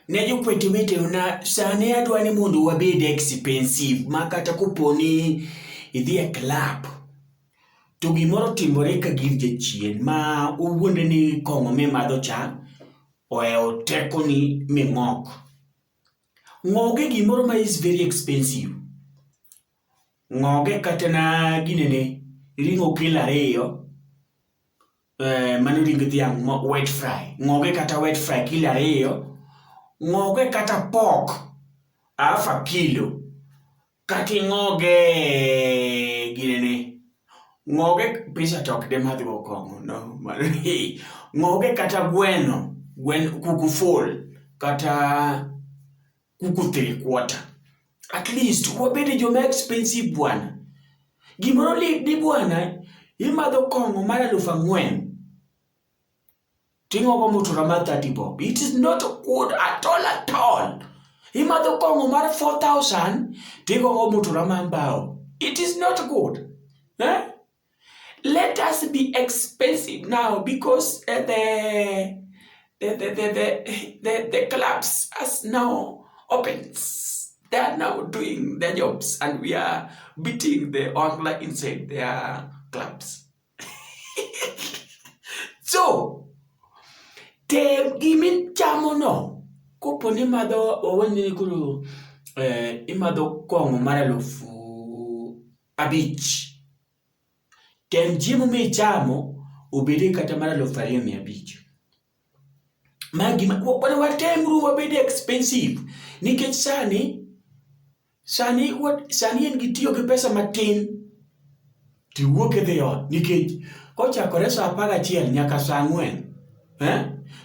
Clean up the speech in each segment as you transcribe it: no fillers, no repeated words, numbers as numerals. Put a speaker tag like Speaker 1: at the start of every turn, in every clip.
Speaker 1: Ne jokwete wetena sani adwa ni mondo wabed expensive ma kata koponi idhi e club to gimoro timore ka gir jachien ma owuonde ni kong'o mimadho cha ohewo tekoni ming'ok. Ng'oge gimoro ma is very expensive. Ng'oge kata na ginene ring'o kilo 2 mano ring dhiang' wet fry. Ng'oge kata wet fry kilo 2. Ng'oge kata pork half a kilo. Kata ing'oge ginene. Ng'oge pesa tok de madh go kong'o no. Ng'oge kata gweno kuku full kata kuku 3/4. At least wabede joma expensive bwana. Gimoro ni bwana imadho kong'o mar 4,000 ting'ogo mutura mar 30 bob. It is not good at all. Imadho kong'o mar 4,000 tigogo mutura mar mbao. It is not good. Let us be expensive now because the clubs has now opened. They are now doing their jobs and we are beating the online inside their clubs. So, te gimin chamo no, koponi imadho kong'o mar 5,000. Tem chiemo michamo obede kata mar 2,500. Watemru wabede expensive nikech sani en gi tiyo gi pesa matin tiwuok idhi ot nikech kochakore sa 11 nyaka sa 4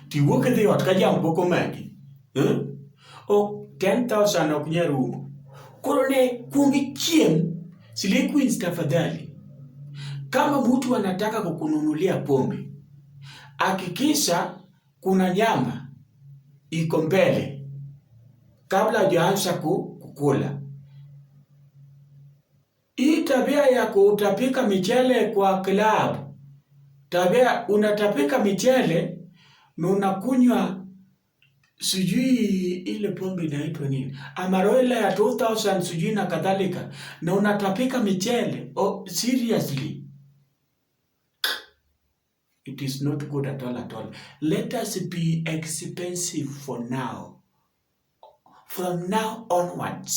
Speaker 1: tiwuok idhi ot ka jam pok omaki. 10,000 ok nyal rumo. Koro ne kuongi chiem Slay Queens tafadhali. Kama mtu anataka kukununulia pombe, hakikisha kuna nyama iko mbele kabla hujaanza kukula. Hii tabia ya kutapika michele kwa club, unatapika michele na unakunywa sijui ile pombe inaitwa nini, Amarola ya 2,000 sijui na kadhalika, na unatapika michele. Oh, seriously, it is not good at all. Let us be expensive for now. From now onwards.